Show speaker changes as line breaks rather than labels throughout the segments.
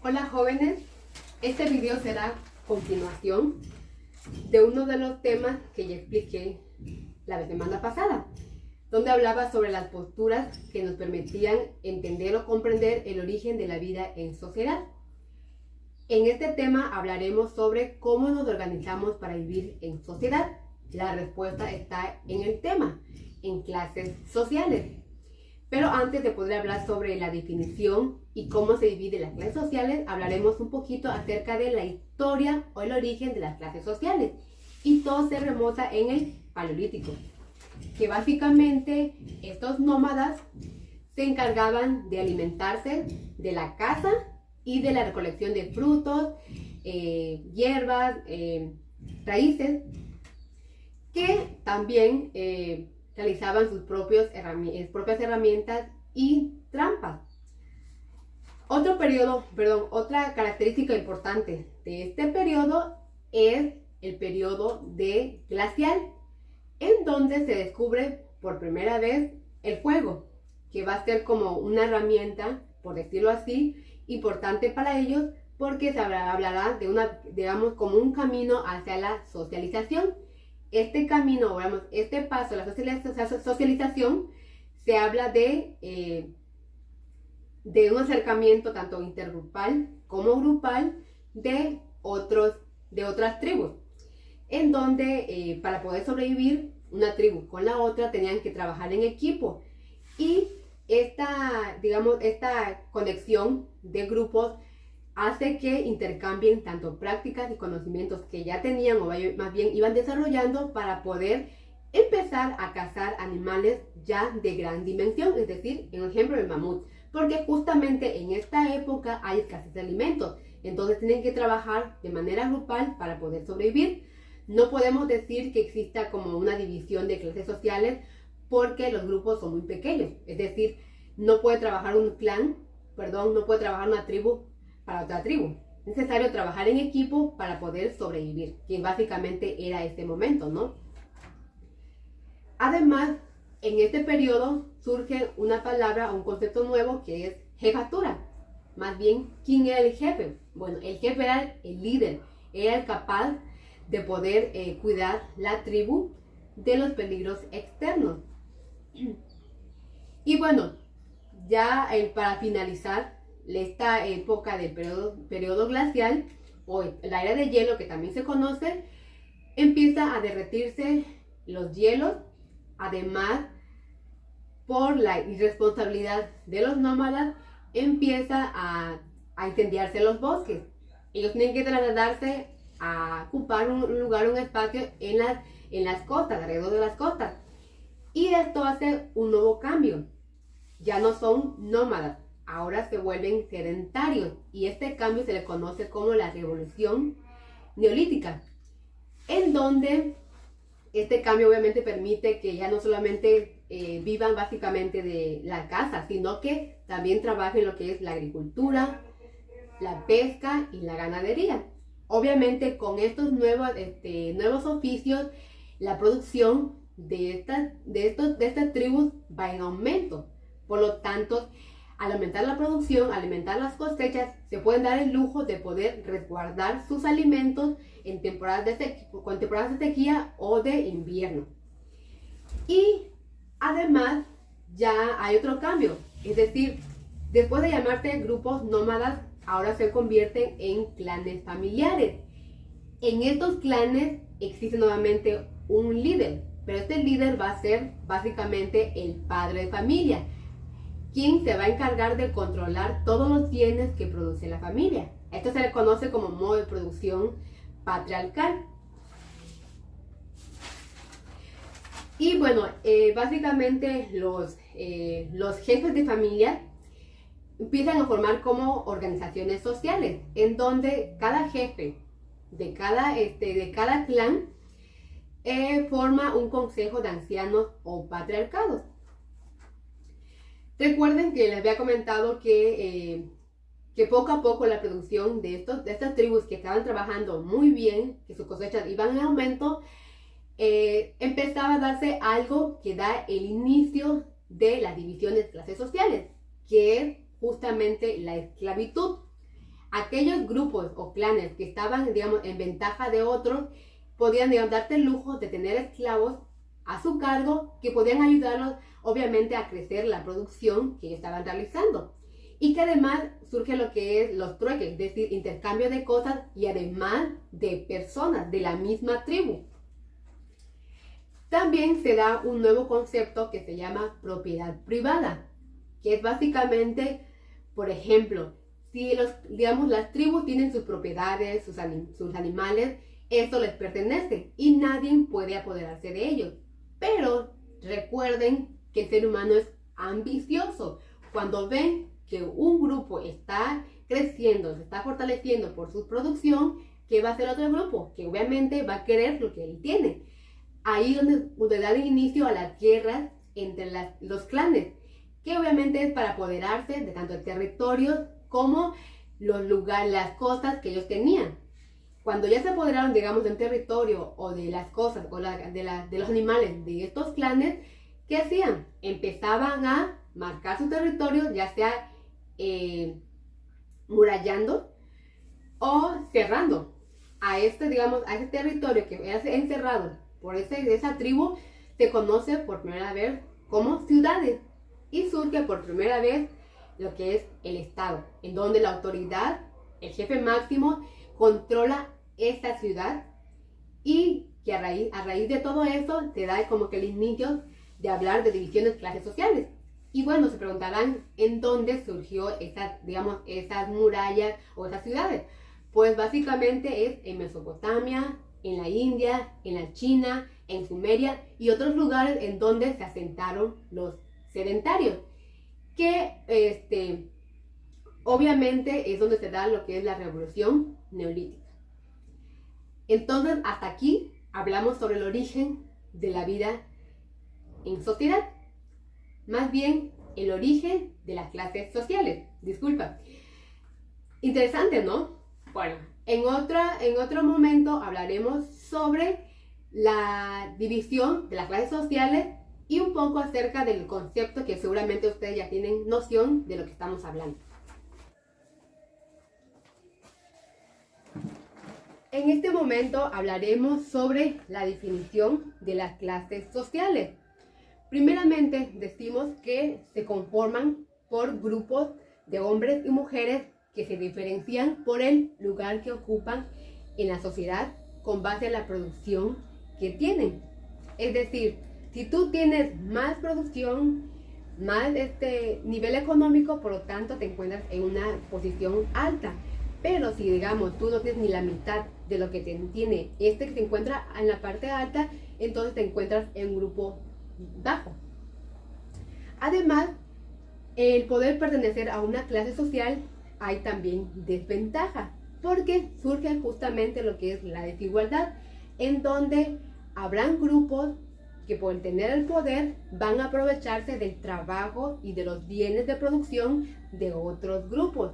Hola jóvenes, este video será continuación de uno de los temas que ya expliqué la semana pasada, donde hablaba sobre las posturas que nos permitían entender o comprender el origen de la vida en sociedad. En este tema hablaremos sobre cómo nos organizamos para vivir en sociedad. La respuesta está en el tema, en clases sociales. Pero antes de poder hablar sobre la definición y cómo se dividen las clases sociales, hablaremos un poquito acerca de la historia o el origen de las clases sociales. Y todo se remonta en el Paleolítico, que básicamente estos nómadas se encargaban de alimentarse de la caza y de la recolección de frutos, hierbas, raíces, que también realizaban sus propias herramientas y trampas. Otra característica importante de este periodo es el periodo de glacial, en donde se descubre por primera vez el fuego, que va a ser como una herramienta, por decirlo así, importante para ellos, porque se hablará de como un camino hacia la socialización. Este camino, este paso, la socialización, se habla de un acercamiento tanto intergrupal como grupal de otras tribus, en donde para poder sobrevivir una tribu con la otra tenían que trabajar en equipo, y esta conexión de grupos hace que intercambien tanto prácticas y conocimientos que ya tenían o más bien iban desarrollando para poder empezar a cazar animales ya de gran dimensión, es decir, en ejemplo el mamut, porque justamente en esta época hay escasez de alimentos, entonces tienen que trabajar de manera grupal para poder sobrevivir. No podemos decir que exista como una división de clases sociales porque los grupos son muy pequeños, es decir, no puede trabajar una tribu para otra tribu. Es necesario trabajar en equipo para poder sobrevivir, que básicamente era este momento, ¿no? Además, en este periodo surge una palabra, un concepto nuevo que es jefatura. Más bien, ¿quién era el jefe? Bueno, el jefe era el líder, era el capaz de poder cuidar la tribu de los peligros externos. Y bueno, ya para finalizar esta época del periodo glacial o la era de hielo, que también se conoce, empieza a derretirse los hielos. Además, por la irresponsabilidad de los nómadas, empieza a incendiarse los bosques. Ellos tienen que trasladarse a ocupar un espacio en las costas, alrededor de las costas. Y esto hace un nuevo cambio. Ya no son nómadas, ahora se vuelven sedentarios, y este cambio se le conoce como la revolución neolítica, en donde este cambio obviamente permite que ya no solamente vivan básicamente de la caza, sino que también trabajen lo que es la agricultura, la pesca y la ganadería. Obviamente con estos nuevos oficios, la producción de estas tribus va en aumento. Por lo tanto, al aumentar la producción, al aumentar las cosechas, se pueden dar el lujo de poder resguardar sus alimentos en temporadas de sequía o de invierno. Y además ya hay otro cambio, es decir, después de llamarse grupos nómadas, ahora se convierten en clanes familiares. En estos clanes existe nuevamente un líder, pero este líder va a ser básicamente el padre de familia, quien se va a encargar de controlar todos los bienes que produce la familia. Esto se le conoce como modo de producción patriarcal. Y bueno, básicamente los jefes de familia empiezan a formar como organizaciones sociales, en donde cada jefe de cada clan forma un consejo de ancianos o patriarcados. Recuerden que les había comentado que poco a poco la producción de estas tribus que estaban trabajando muy bien, que sus cosechas iban en aumento, empezaba a darse algo que da el inicio de las divisiones de clases sociales, que es justamente la esclavitud. aquellos grupos o clanes que estaban, digamos, en ventaja de otros, podían, digamos, darte el lujo de tener esclavos a su cargo que podían ayudarlos, obviamente, a crecer la producción que estaban realizando. Y que además surge lo que es los trueques, es decir, intercambio de cosas y además de personas de la misma tribu. También se da un nuevo concepto que se llama propiedad privada, que es básicamente, por ejemplo, si las tribus tienen sus propiedades, sus animales, eso les pertenece y nadie puede apoderarse de ellos. Pero recuerden que el ser humano es ambicioso. Cuando ven que un grupo está creciendo, se está fortaleciendo por su producción, ¿qué va a hacer otro grupo? Que obviamente va a querer lo que él tiene. Ahí donde da inicio a las guerras entre los clanes, que obviamente es para apoderarse de tanto el territorio como los lugares, las cosas que ellos tenían. Cuando ya se apoderaron, digamos, de un territorio o de las cosas o de los animales de estos clanes, ¿qué hacían? Empezaban a marcar su territorio, ya sea murallando o cerrando a ese territorio que era encerrado por esa tribu. Se conoce por primera vez como ciudades y surge por primera vez lo que es el Estado, en donde la autoridad, el jefe máximo, controla esta ciudad y que a raíz de todo eso se da como que el inicio de hablar de divisiones de clases sociales. Y bueno, se preguntarán en dónde surgió esas murallas o esas ciudades. Pues básicamente es en Mesopotamia, en la India, en la China, en Sumeria y otros lugares en donde se asentaron los sedentarios. Que obviamente es donde se da lo que es la revolución neolítica. Entonces, hasta aquí hablamos sobre el origen de la vida en sociedad. Más bien, el origen de las clases sociales. Disculpa. Interesante, ¿no? Bueno, en otro momento hablaremos sobre la división de las clases sociales y un poco acerca del concepto que seguramente ustedes ya tienen noción de lo que estamos hablando. En este momento hablaremos sobre la definición de las clases sociales. Primeramente decimos que se conforman por grupos de hombres y mujeres que se diferencian por el lugar que ocupan en la sociedad con base a la producción que tienen. Es decir, si tú tienes más producción, más nivel económico, por lo tanto te encuentras en una posición alta. Pero si, digamos, tú no tienes ni la mitad de lo que tiene que se encuentra en la parte alta, entonces te encuentras en un grupo bajo. Además, el poder pertenecer a una clase social hay también desventajas, porque surge justamente lo que es la desigualdad, en donde habrán grupos que por tener el poder van a aprovecharse del trabajo y de los bienes de producción de otros grupos.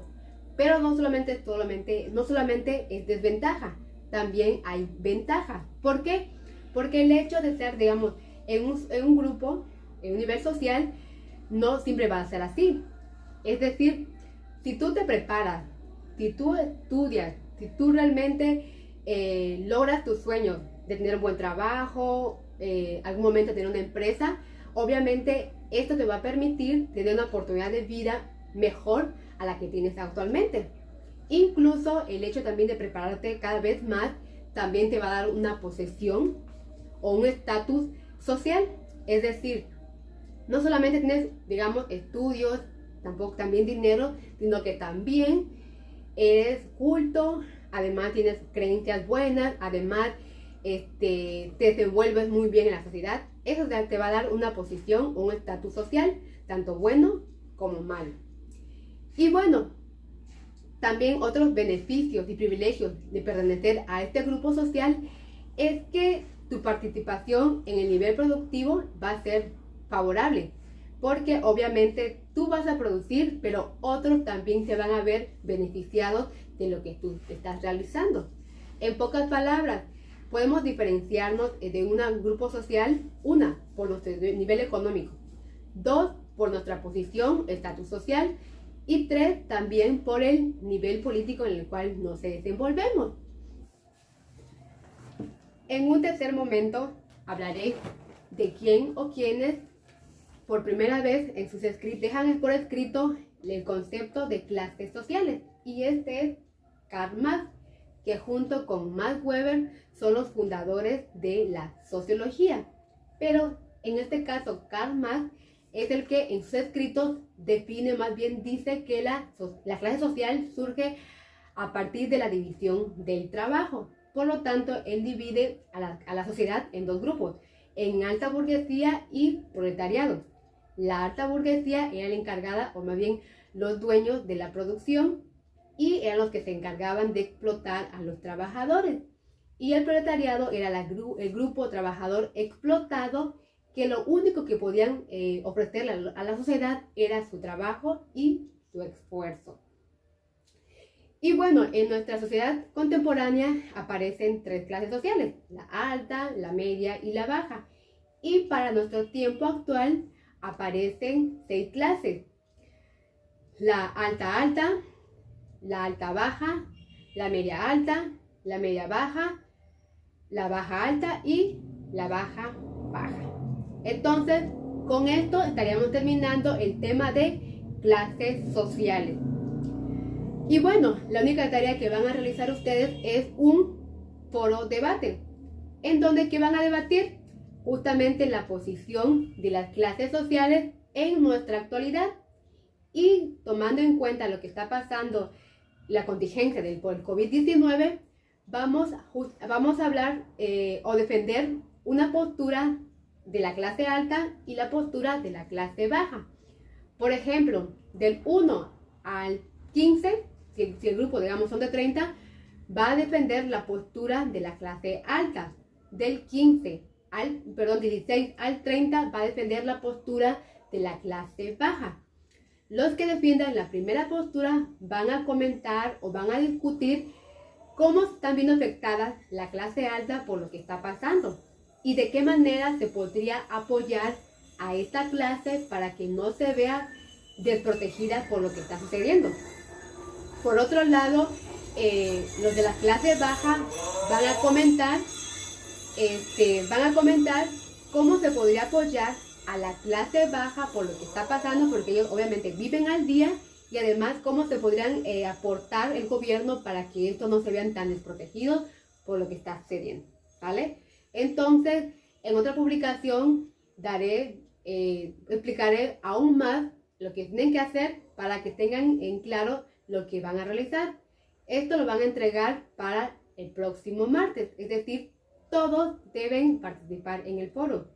Pero no solamente es desventaja, también hay ventaja. ¿Por qué? Porque el hecho de ser, digamos, en un grupo, en un nivel social, no siempre va a ser así. Es decir, si tú te preparas, si tú estudias, si tú realmente logras tus sueños de tener un buen trabajo, algún momento tener una empresa, obviamente esto te va a permitir tener una oportunidad de vida mejor a la que tienes actualmente. Incluso el hecho también de prepararte cada vez más también te va a dar una posesión o un estatus social. Es decir, no solamente tienes, digamos, estudios, también dinero, sino que también eres culto, además tienes creencias buenas, además te desenvuelves muy bien en la sociedad. Eso te va a dar una posición o un estatus social, tanto bueno como malo. Y bueno, también otros beneficios y privilegios de pertenecer a este grupo social es que tu participación en el nivel productivo va a ser favorable, porque obviamente tú vas a producir, pero otros también se van a ver beneficiados de lo que tú estás realizando. En pocas palabras, podemos diferenciarnos de un grupo social, una, por nuestro nivel económico, dos, por nuestra posición, estatus social, Y 3, también por el nivel político en el cual nos desenvolvemos. En un tercer momento hablaré de quién o quiénes por primera vez en sus escritos dejan por escrito el concepto de clases sociales. Y este es Karl Marx, que junto con Max Weber son los fundadores de la sociología. Pero en este caso Karl Marx es el que en sus escritos define, más bien dice que la clase social surge a partir de la división del trabajo. Por lo tanto, él divide a la sociedad en dos grupos, en alta burguesía y proletariado. La alta burguesía era la encargada, o más bien los dueños de la producción, y eran los que se encargaban de explotar a los trabajadores. Y el proletariado era el grupo trabajador explotado, que lo único que podían ofrecerle a la sociedad era su trabajo y su esfuerzo. Y bueno, en nuestra sociedad contemporánea aparecen 3 clases sociales, la alta, la media y la baja. Y para nuestro tiempo actual aparecen 6 clases: la alta alta, la alta baja, la media baja, la baja alta y la baja baja. Entonces, con esto estaríamos terminando el tema de clases sociales. Y bueno, la única tarea que van a realizar ustedes es un foro debate, en donde ¿qué van a debatir? Justamente la posición de las clases sociales en nuestra actualidad. Y tomando en cuenta lo que está pasando, la contingencia del COVID-19, vamos a hablar o defender una postura de la clase alta y la postura de la clase baja. Por ejemplo, del 1 al 15, si el grupo, digamos, son de 30, va a defender la postura de la clase alta. Del 16 al 30 va a defender la postura de la clase baja. Los que defiendan la primera postura van a comentar o van a discutir cómo están viendo afectada la clase alta por lo que está pasando y de qué manera se podría apoyar a esta clase para que no se vea desprotegida por lo que está sucediendo. Por otro lado, los de la clase baja van a comentar cómo se podría apoyar a la clase baja por lo que está pasando, porque ellos obviamente viven al día, y además cómo se podrían aportar el gobierno para que estos no se vean tan desprotegidos por lo que está sucediendo, ¿vale? Entonces, en otra publicación explicaré aún más lo que tienen que hacer para que tengan en claro lo que van a realizar. Esto lo van a entregar para el próximo martes, es decir, todos deben participar en el foro.